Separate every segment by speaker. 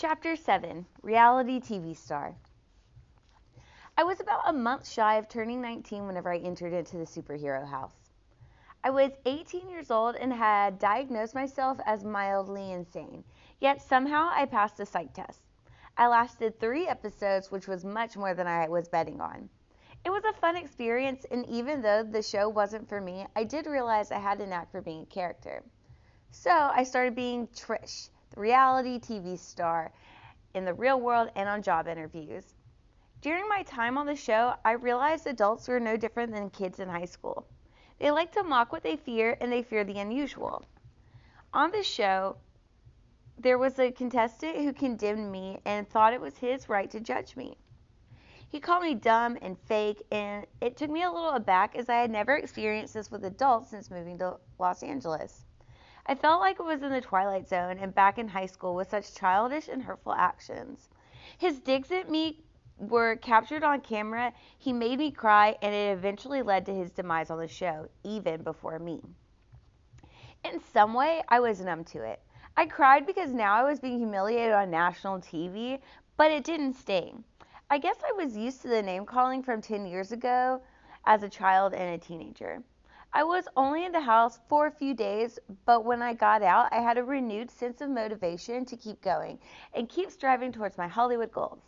Speaker 1: Chapter 7, Reality TV Star. I was about a month shy of turning 19 whenever I entered into the superhero house. I was 18 years old and had diagnosed myself as mildly insane, yet somehow I passed the psych test. I lasted 3 episodes, which was much more than I was betting on. It was a fun experience, and even though the show wasn't for me, I did realize I had a knack for being a character. So I started being Trish, the reality TV star, in the real world and on job interviews. During my time on the show, I realized adults were no different than kids in high school. They like to mock what they fear, and they fear the unusual. On the show, there was a contestant who condemned me and thought it was his right to judge me. He called me dumb and fake, and it took me a little aback as I had never experienced this with adults since moving to Los Angeles. I felt like I was in the Twilight Zone and back in high school with such childish and hurtful actions. His digs at me were captured on camera. He made me cry, and it eventually led to his demise on the show, even before me. In some way, I was numb to it. I cried because now I was being humiliated on national TV, but it didn't sting. I guess I was used to the name calling from 10 years ago as a child and a teenager. I was only in the house for a few days, but when I got out, I had a renewed sense of motivation to keep going and keep striving towards my Hollywood goals.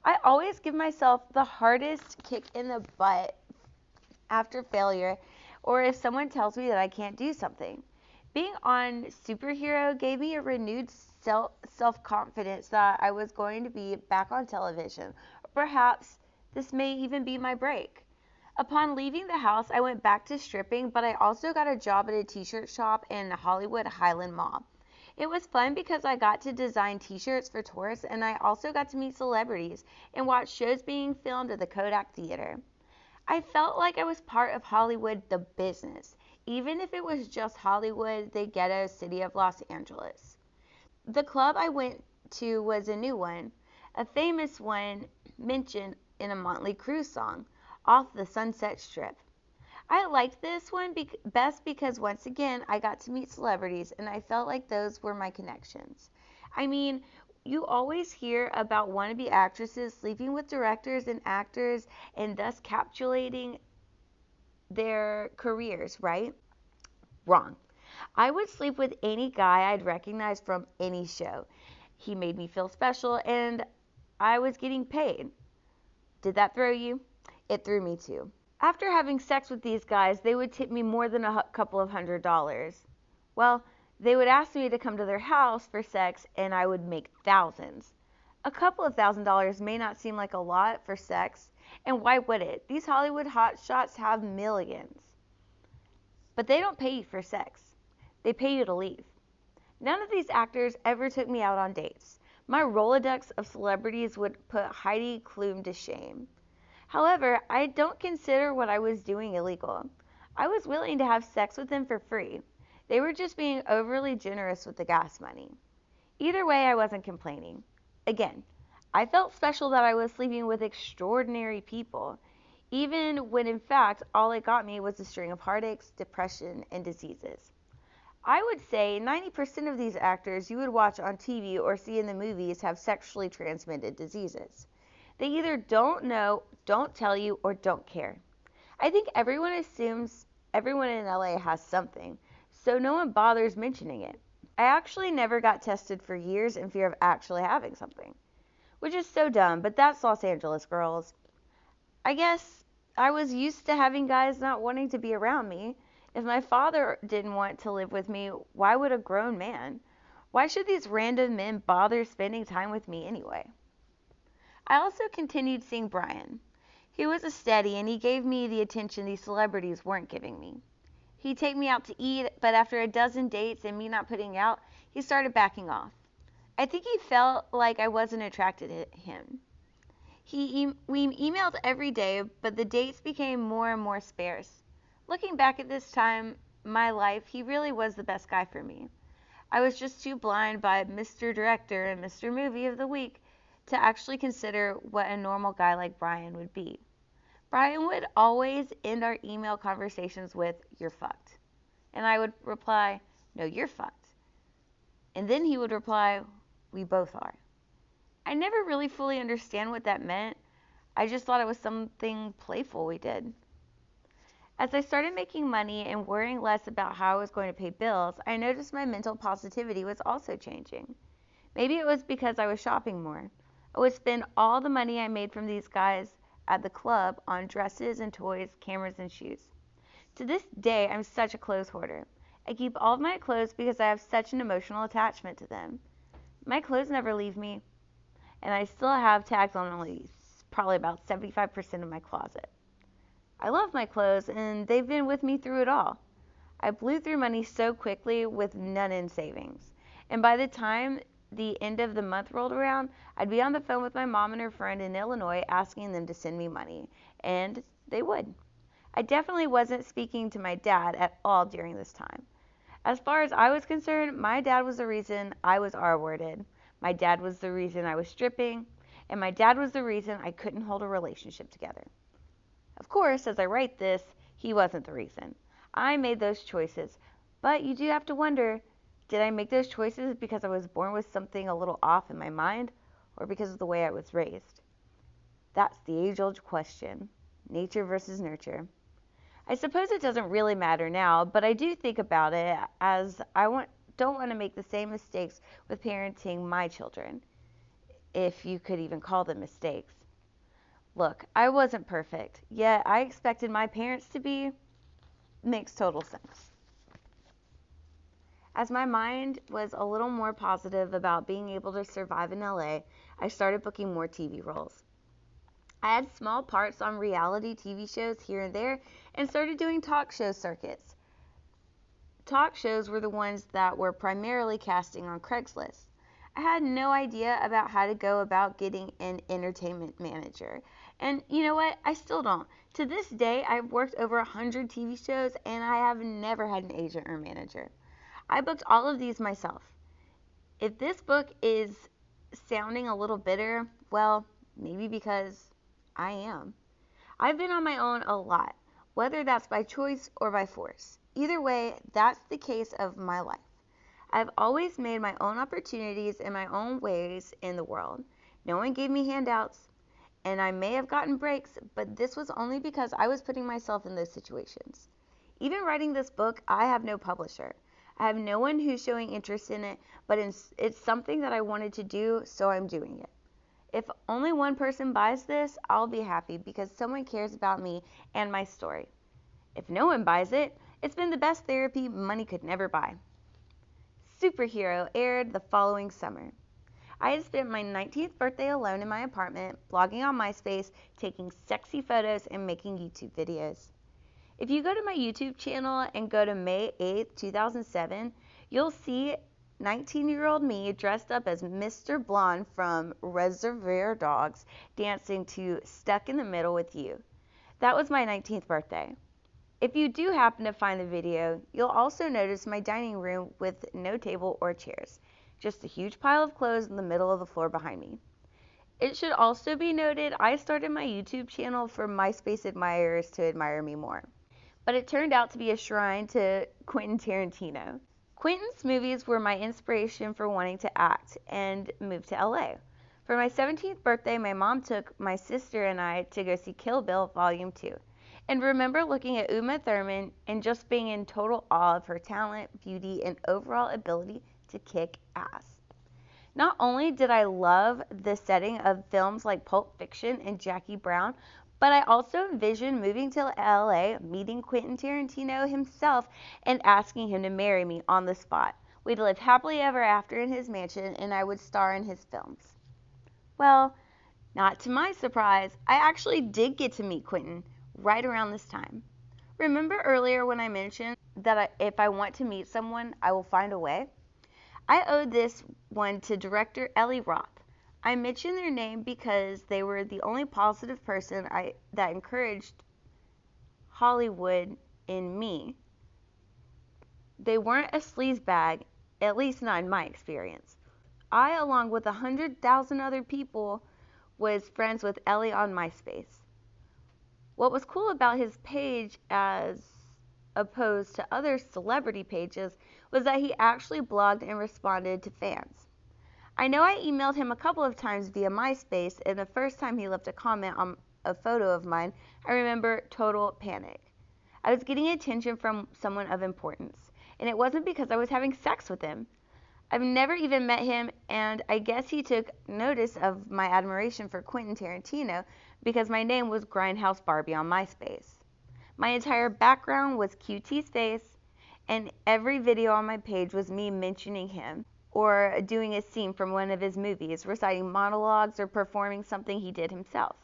Speaker 1: I always give myself the hardest kick in the butt after failure, or if someone tells me that I can't do something. Being on Superhero gave me a renewed self-confidence that I was going to be back on television. Or perhaps this may even be my break. Upon leaving the house, I went back to stripping, but I also got a job at a t-shirt shop in Hollywood Highland Mall. It was fun because I got to design t-shirts for tourists, and I also got to meet celebrities and watch shows being filmed at the Kodak Theater. I felt like I was part of Hollywood, the business, even if it was just Hollywood, the ghetto city of Los Angeles. The club I went to was a new one, a famous one mentioned in a Motley Crue song, off the Sunset Strip. I liked this one best because once again I got to meet celebrities and I felt like those were my connections. I mean, you always hear about wannabe actresses sleeping with directors and actors and thus capitulating their careers, right? Wrong. I would sleep with any guy I'd recognize from any show. He made me feel special and I was getting paid. Did that throw you? It threw me too. After having sex with these guys, they would tip me more than a couple of $100s. Well, they would ask me to come to their house for sex, and I would make thousands. A couple of $1,000s may not seem like a lot for sex, and why would it? These Hollywood hotshots have millions. But they don't pay you for sex. They pay you to leave. None of these actors ever took me out on dates. My Rolodex of celebrities would put Heidi Klum to shame. However, I don't consider what I was doing illegal. I was willing to have sex with them for free. They were just being overly generous with the gas money. Either way, I wasn't complaining. Again, I felt special that I was sleeping with extraordinary people, even when in fact all it got me was a string of heartaches, depression, and diseases. I would say 90% of these actors you would watch on TV or see in the movies have sexually transmitted diseases. They either don't know, don't tell you, or don't care. I think everyone assumes everyone in LA has something, so no one bothers mentioning it. I actually never got tested for years in fear of actually having something, which is so dumb, but that's Los Angeles, girls. I guess I was used to having guys not wanting to be around me. If my father didn't want to live with me, why would a grown man? Why should these random men bother spending time with me anyway? I also continued seeing Brian. He was a steady, and he gave me the attention these celebrities weren't giving me. He'd take me out to eat, but after a dozen dates and me not putting out, he started backing off. I think he felt like I wasn't attracted to him. We emailed every day, but the dates became more and more sparse. Looking back at this time in my life, he really was the best guy for me. I was just too blind by Mr. Director and Mr. Movie of the Week to actually consider what a normal guy like Brian would be. Brian would always end our email conversations with, "You're fucked." And I would reply, "No, you're fucked." And then he would reply, "We both are." I never really fully understand what that meant. I just thought it was something playful we did. As I started making money and worrying less about how I was going to pay bills, I noticed my mental positivity was also changing. Maybe it was because I was shopping more. I would spend all the money I made from these guys at the club on dresses and toys, cameras and shoes. To this day, I'm such a clothes hoarder. I keep all of my clothes because I have such an emotional attachment to them. My clothes never leave me, and I still have tags on only probably about 75% of my closet. I love my clothes, and they've been with me through it all. I blew through money so quickly with none in savings. And by the time the end of the month rolled around, I'd be on the phone with my mom and her friend in Illinois asking them to send me money. And they would. I definitely wasn't speaking to my dad at all during this time. As far as I was concerned, my dad was the reason I was R-worded. My dad was the reason I was stripping. And my dad was the reason I couldn't hold a relationship together. Of course, as I write this, he wasn't the reason. I made those choices. But you do have to wonder, did I make those choices because I was born with something a little off in my mind, or because of the way I was raised? That's the age-old question. Nature versus nurture. I suppose it doesn't really matter now, but I do think about it as don't want to make the same mistakes with parenting my children, if you could even call them mistakes. Look, I wasn't perfect, yet I expected my parents to be. Makes total sense. As my mind was a little more positive about being able to survive in LA, I started booking more TV roles. I had small parts on reality TV shows here and there and started doing talk show circuits. Talk shows were the ones that were primarily casting on Craigslist. I had no idea about how to go about getting an entertainment manager. And you know what? I still don't. To this day, I've worked over 100 TV shows and I have never had an agent or manager. I booked all of these myself. If this book is sounding a little bitter, well, maybe because I am. I've been on my own a lot, whether that's by choice or by force. Either way, that's the case of my life. I've always made my own opportunities in my own ways in the world. No one gave me handouts, and I may have gotten breaks, but this was only because I was putting myself in those situations. Even writing this book, I have no publisher. I have no one who's showing interest in it, but it's something that I wanted to do, so I'm doing it. If only one person buys this, I'll be happy because someone cares about me and my story. If no one buys it, it's been the best therapy money could never buy. Superhero aired the following summer. I had spent my 19th birthday alone in my apartment, blogging on MySpace, taking sexy photos, and making YouTube videos. If you go to my YouTube channel and go to May 8th, 2007, you'll see 19-year-old me dressed up as Mr. Blonde from Reservoir Dogs dancing to Stuck in the Middle with You. That was my 19th birthday. If you do happen to find the video, you'll also notice my dining room with no table or chairs, just a huge pile of clothes in the middle of the floor behind me. It should also be noted I started my YouTube channel for MySpace admirers to admire me more, but it turned out to be a shrine to Quentin Tarantino. Quentin's movies were my inspiration for wanting to act and moved to LA. For my 17th birthday, my mom took my sister and I to go see Kill Bill Volume 2. And remember looking at Uma Thurman and just being in total awe of her talent, beauty, and overall ability to kick ass. Not only did I love the setting of films like Pulp Fiction and Jackie Brown, but I also envisioned moving to LA, meeting Quentin Tarantino himself, and asking him to marry me on the spot. We'd live happily ever after in his mansion, and I would star in his films. Well, not to my surprise, I actually did get to meet Quentin right around this time. Remember earlier when I mentioned that if I want to meet someone, I will find a way? I owed this one to director Eli Roth. I mentioned their name because they were the only positive person that encouraged Hollywood in me. They weren't a sleazebag, at least not in my experience. I, along with 100,000 other people, was friends with Eli on MySpace. What was cool about his page as opposed to other celebrity pages was that he actually blogged and responded to fans. I know I emailed him a couple of times via MySpace, and the first time he left a comment on a photo of mine, I remember total panic. I was getting attention from someone of importance, and it wasn't because I was having sex with him. I've never even met him, and I guess he took notice of my admiration for Quentin Tarantino because my name was Grindhouse Barbie on MySpace. My entire background was QT's face, and every video on my page was me mentioning him or doing a scene from one of his movies, reciting monologues or performing something he did himself.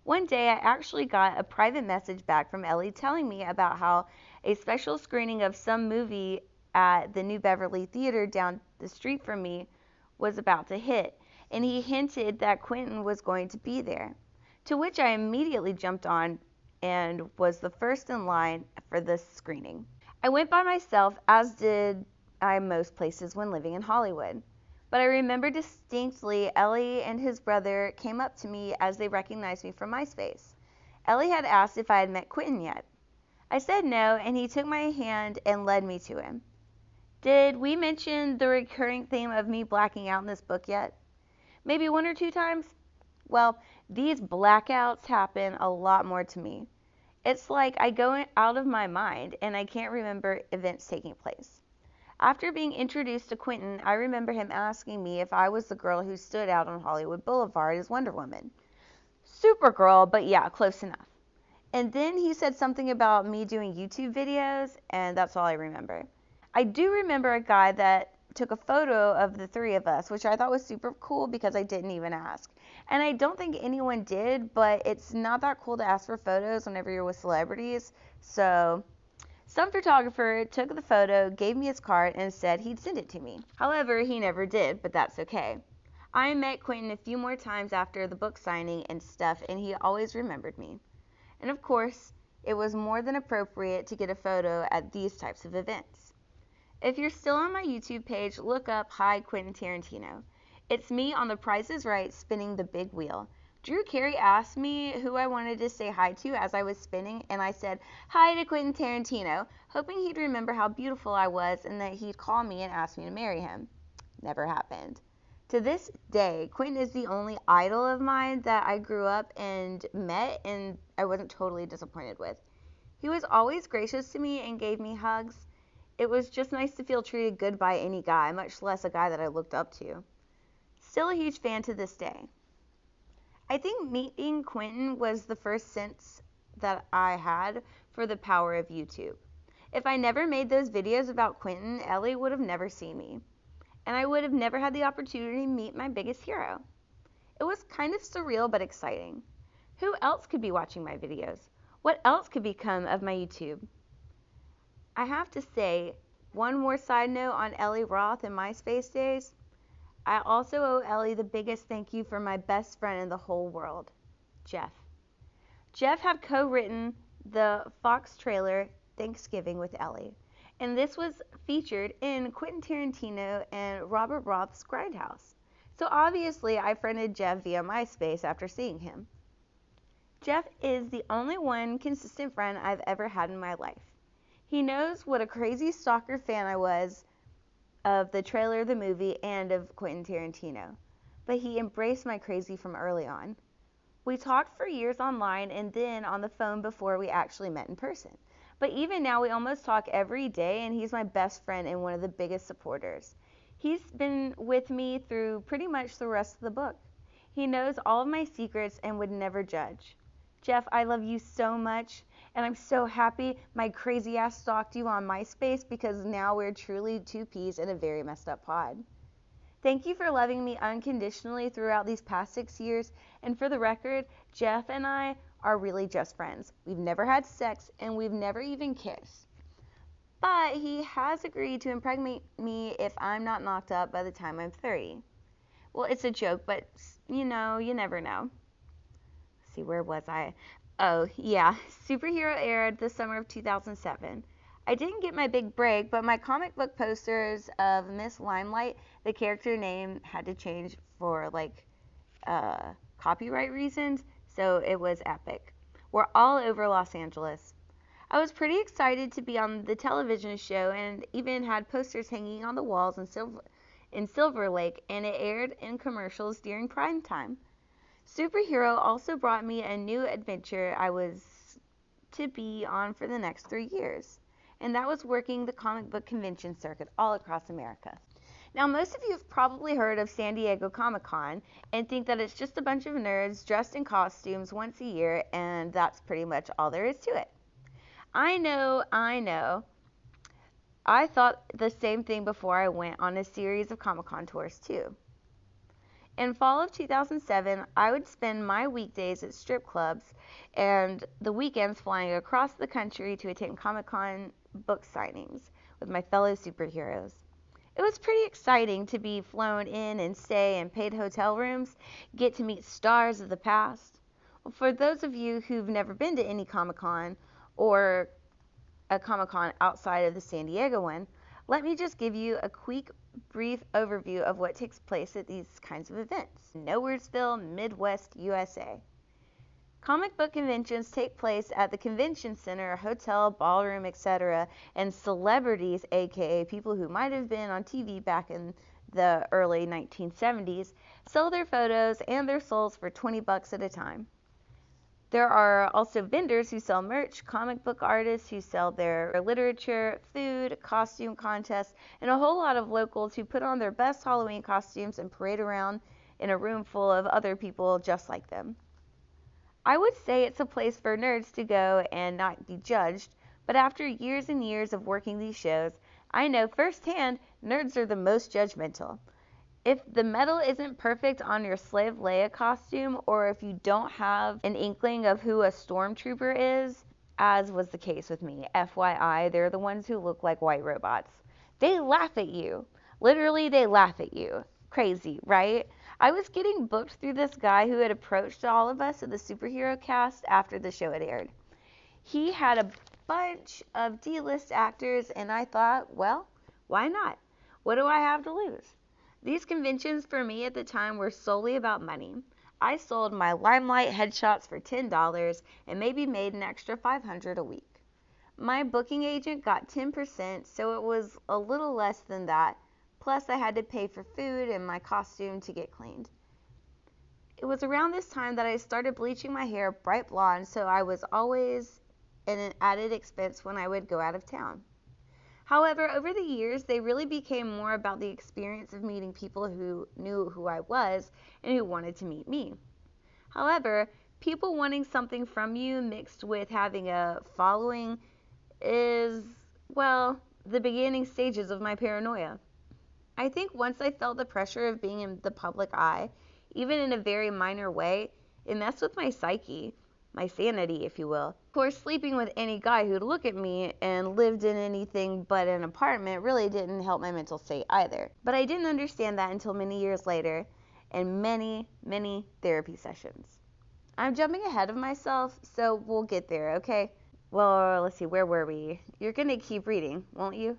Speaker 1: One day I actually got a private message back from Ellie telling me about how a special screening of some movie at the New Beverly Theater down the street from me was about to hit, and he hinted that Quentin was going to be there, to which I immediately jumped on and was the first in line for this screening. I went by myself, as did I most places when living in Hollywood. But I remember distinctly Ellie and his brother came up to me as they recognized me from MySpace. Ellie had asked if I had met Quentin yet. I said no, and he took my hand and led me to him. Did we mention the recurring theme of me blacking out in this book yet? Maybe 1 or 2 times? Well, these blackouts happen a lot more to me. It's like I go out of my mind and I can't remember events taking place. After being introduced to Quentin, I remember him asking me if I was the girl who stood out on Hollywood Boulevard as Wonder Woman. Supergirl, but yeah, close enough. And then he said something about me doing YouTube videos, and that's all I remember. I do remember a guy that took a photo of the 3 of us, which I thought was super cool because I didn't even ask. And I don't think anyone did, but it's not that cool to ask for photos whenever you're with celebrities. So some photographer took the photo, gave me his card, and said he'd send it to me. However, he never did, but that's okay. I met Quentin a few more times after the book signing and stuff, and he always remembered me. And of course, it was more than appropriate to get a photo at these types of events. If you're still on my YouTube page, look up Hi Quentin Tarantino. It's me on The Price is Right spinning the big wheel. Drew Carey asked me who I wanted to say hi to as I was spinning, and I said hi to Quentin Tarantino, hoping he'd remember how beautiful I was and that he'd call me and ask me to marry him. Never happened. To this day, Quentin is the only idol of mine that I grew up and met and I wasn't totally disappointed with. He was always gracious to me and gave me hugs. It was just nice to feel treated good by any guy, much less a guy that I looked up to. Still a huge fan to this day. I think meeting Quentin was the first sense that I had for the power of YouTube. If I never made those videos about Quentin, Ellie would have never seen me. And I would have never had the opportunity to meet my biggest hero. It was kind of surreal but exciting. Who else could be watching my videos? What else could become of my YouTube? I have to say, one more side note on Ellie Roth and MySpace days. I also owe Ellie the biggest thank you for my best friend in the whole world, Jeff. Jeff had co-written the Fox trailer Thanksgiving with Ellie, and this was featured in Quentin Tarantino and Robert Roth's Grindhouse. So obviously I friended Jeff via MySpace after seeing him. Jeff is the only one consistent friend I've ever had in my life. He knows what a crazy stalker fan I was of the trailer of the movie and of Quentin Tarantino, but he embraced my crazy from early on. We talked for years online and then on the phone before we actually met in person. But even now we almost talk every day, and he's my best friend and one of the biggest supporters. He's been with me through pretty much the rest of the book. He knows all of my secrets and would never judge. Jeff, I love you so much, and I'm so happy my crazy ass stalked you on MySpace because now we're truly 2 peas in a very messed up pod. Thank you for loving me unconditionally throughout these past 6 years, and for the record, Jeff and I are really just friends. We've never had sex, and we've never even kissed. But he has agreed to impregnate me if I'm not knocked up by the time I'm 30. Well, it's a joke, but you never know. Let's see, where was I? Oh, yeah, Superhero aired the summer of 2007. I didn't get my big break, but my comic book posters of Miss Limelight, the character name had to change for copyright reasons, so it was epic. We're all over Los Angeles. I was pretty excited to be on the television show and even had posters hanging on the walls in Silver Lake, and it aired in commercials during prime time. Superhero also brought me a new adventure I was to be on for the next 3 years, and that was working the comic book convention circuit all across America. Now, most of you have probably heard of San Diego Comic-Con and think that it's just a bunch of nerds dressed in costumes once a year, and that's pretty much all there is to it. I know. I thought the same thing before I went on a series of Comic-Con tours too. In fall of 2007, I would spend my weekdays at strip clubs and the weekends flying across the country to attend Comic-Con book signings with my fellow superheroes. It was pretty exciting to be flown in and stay in paid hotel rooms, get to meet stars of the past. For those of you who've never been to any Comic-Con or a Comic-Con outside of the San Diego one, let me just give you a quick, brief overview of what takes place at these kinds of events. Nowheresville, Midwest, USA. Comic book conventions take place at the convention center, hotel, ballroom, etc., and celebrities, aka people who might have been on TV back in the early 1970s, sell their photos and their souls for $20 at a time. There are also vendors who sell merch, comic book artists who sell their literature, food, costume contests, and a whole lot of locals who put on their best Halloween costumes and parade around in a room full of other people just like them. I would say it's a place for nerds to go and not be judged, but after years and years of working these shows, I know firsthand nerds are the most judgmental. If the metal isn't perfect on your Slave Leia costume, or if you don't have an inkling of who a stormtrooper is, as was the case with me, FYI, they're the ones who look like white robots. They laugh at you. Literally, they laugh at you. Crazy, right? I was getting booked through this guy who had approached all of us at the superhero cast after the show had aired. He had a bunch of D-list actors, and I thought, well, why not? What do I have to lose? These conventions for me at the time were solely about money. I sold my Limelight headshots for $10 and maybe made an extra $500 a week. My booking agent got 10%, so it was a little less than that. Plus, I had to pay for food and my costume to get cleaned. It was around this time that I started bleaching my hair bright blonde, so I was always an added expense when I would go out of town. However, over the years, they really became more about the experience of meeting people who knew who I was and who wanted to meet me. However, people wanting something from you mixed with having a following is, well, the beginning stages of my paranoia. I think once I felt the pressure of being in the public eye, even in a very minor way, it messed with my psyche, my sanity, if you will. Of course, sleeping with any guy who'd look at me and lived in anything but an apartment really didn't help my mental state either. But I didn't understand that until many years later, and many, many therapy sessions. I'm jumping ahead of myself, so we'll get there, okay? Well, let's see, where were we? You're gonna keep reading, won't you?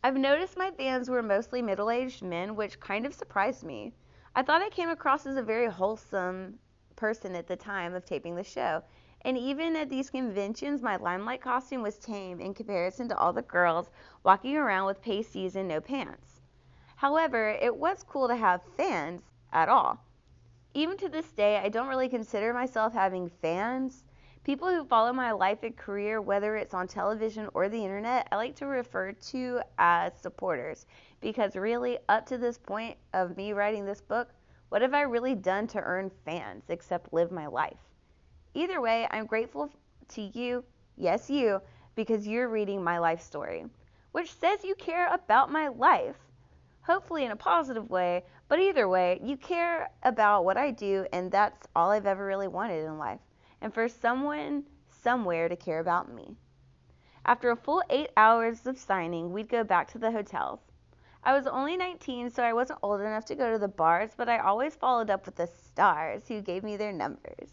Speaker 1: I've noticed my fans were mostly middle-aged men, which kind of surprised me. I thought I came across as a very wholesome person at the time of taping the show, and even at these conventions, my Limelight costume was tame in comparison to all the girls walking around with pasties and no pants. However, it was cool to have fans at all. Even to this day, I don't really consider myself having fans. People who follow my life and career, whether it's on television or the internet, I like to refer to as supporters, because really, up to this point of me writing this book, what have I really done to earn fans except live my life? Either way, I'm grateful to you, yes you, because you're reading my life story, which says you care about my life. Hopefully in a positive way, but either way, you care about what I do, and that's all I've ever really wanted in life. And for someone somewhere to care about me. After a full 8 hours of signing, we'd go back to the hotels. I was only 19, so I wasn't old enough to go to the bars, but I always followed up with the stars who gave me their numbers.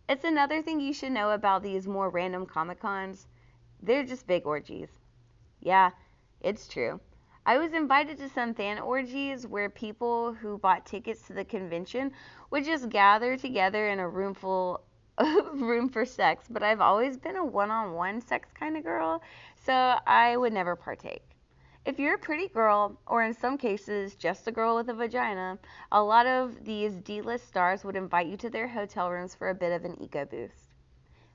Speaker 1: It's another thing you should know about these more random Comic-Cons. They're just big orgies. Yeah, it's true. I was invited to some fan orgies where people who bought tickets to the convention would just gather together in a room for sex, but I've always been a one-on-one sex kind of girl, so I would never partake. If you're a pretty girl, or in some cases just a girl with a vagina, a lot of these D-list stars would invite you to their hotel rooms for a bit of an ego boost.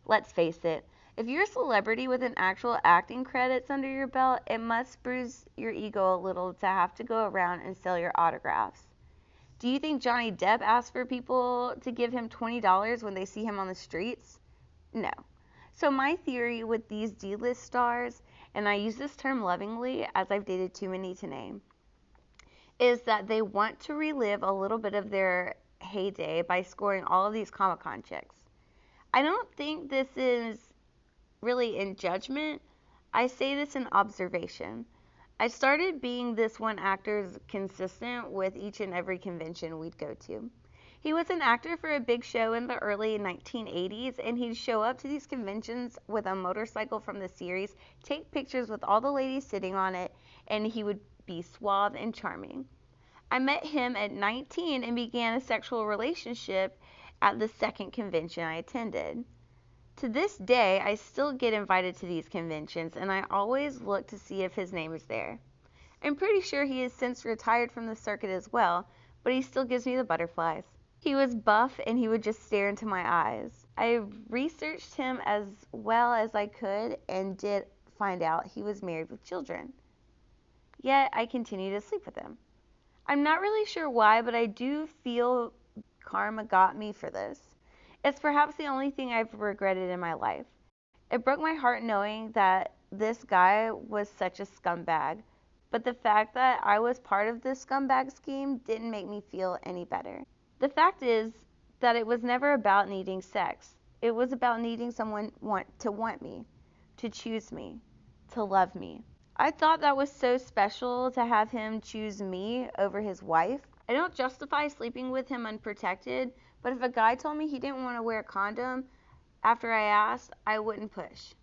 Speaker 1: Let's face it, if you're a celebrity with an actual acting credits under your belt, it must bruise your ego a little to have to go around and sell your autographs. Do you think Johnny Depp asked for people to give him $20 when they see him on the streets? No. So my theory with these D-list stars, and I use this term lovingly as I've dated too many to name, is that they want to relive a little bit of their heyday by scoring all of these Comic-Con chicks. I don't think this is really in judgment. I say this in observation. I started being this one actor's consistent with each and every convention we'd go to. He was an actor for a big show in the early 1980s, and he'd show up to these conventions with a motorcycle from the series, take pictures with all the ladies sitting on it, and he would be suave and charming. I met him at 19 and began a sexual relationship at the second convention I attended. To this day, I still get invited to these conventions, and I always look to see if his name is there. I'm pretty sure he has since retired from the circuit as well, but he still gives me the butterflies. He was buff, and he would just stare into my eyes. I researched him as well as I could and did find out he was married with children. Yet, I continue to sleep with him. I'm not really sure why, but I do feel karma got me for this. It's perhaps the only thing I've regretted in my life. It broke my heart knowing that this guy was such a scumbag, but the fact that I was part of this scumbag scheme didn't make me feel any better. The fact is that it was never about needing sex. It was about needing someone to want me, to choose me, to love me. I thought that was so special to have him choose me over his wife. I don't justify sleeping with him unprotected, but if a guy told me he didn't want to wear a condom after I asked, I wouldn't push.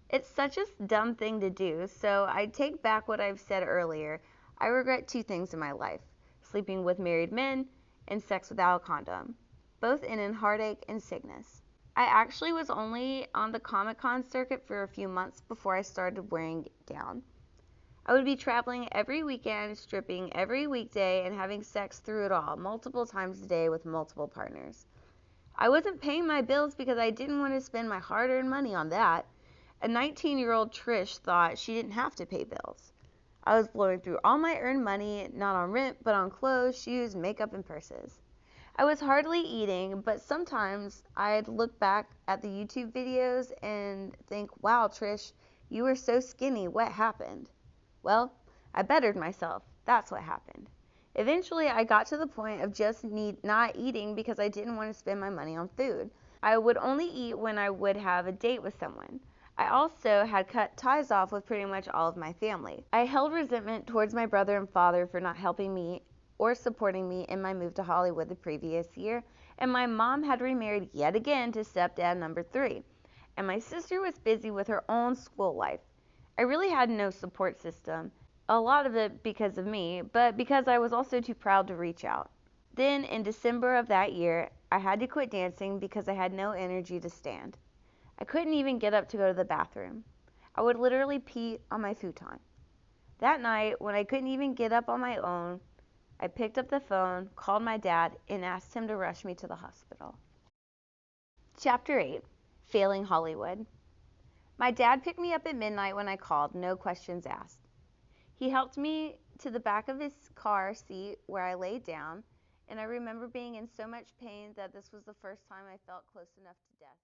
Speaker 1: It's such a dumb thing to do, so I take back what I've said earlier. I regret two things in my life: sleeping with married men and sex without a condom, both in heartache and sickness. I actually was only on the Comic-Con circuit for a few months before I started wearing it down. I would be traveling every weekend, stripping every weekday, and having sex through it all, multiple times a day with multiple partners. I wasn't paying my bills because I didn't want to spend my hard-earned money on that. A 19-year-old Trish thought she didn't have to pay bills. I was blowing through all my earned money, not on rent, but on clothes, shoes, makeup, and purses. I was hardly eating, but sometimes I'd look back at the YouTube videos and think, wow, Trish, you were so skinny, what happened? Well, I bettered myself. That's what happened. Eventually, I got to the point of just not eating because I didn't want to spend my money on food. I would only eat when I would have a date with someone. I also had cut ties off with pretty much all of my family. I held resentment towards my brother and father for not helping me or supporting me in my move to Hollywood the previous year, and my mom had remarried yet again to stepdad number 3, and my sister was busy with her own school life. I really had no support system, a lot of it because of me, but because I was also too proud to reach out. Then, in December of that year, I had to quit dancing because I had no energy to stand. I couldn't even get up to go to the bathroom. I would literally pee on my futon. That night, when I couldn't even get up on my own, I picked up the phone, called my dad, and asked him to rush me to the hospital. Chapter 8: Failing Hollywood. My dad picked me up at midnight when I called, no questions asked. He helped me to the back of his car seat where I laid down, and I remember being in so much pain that this was the first time I felt close enough to death.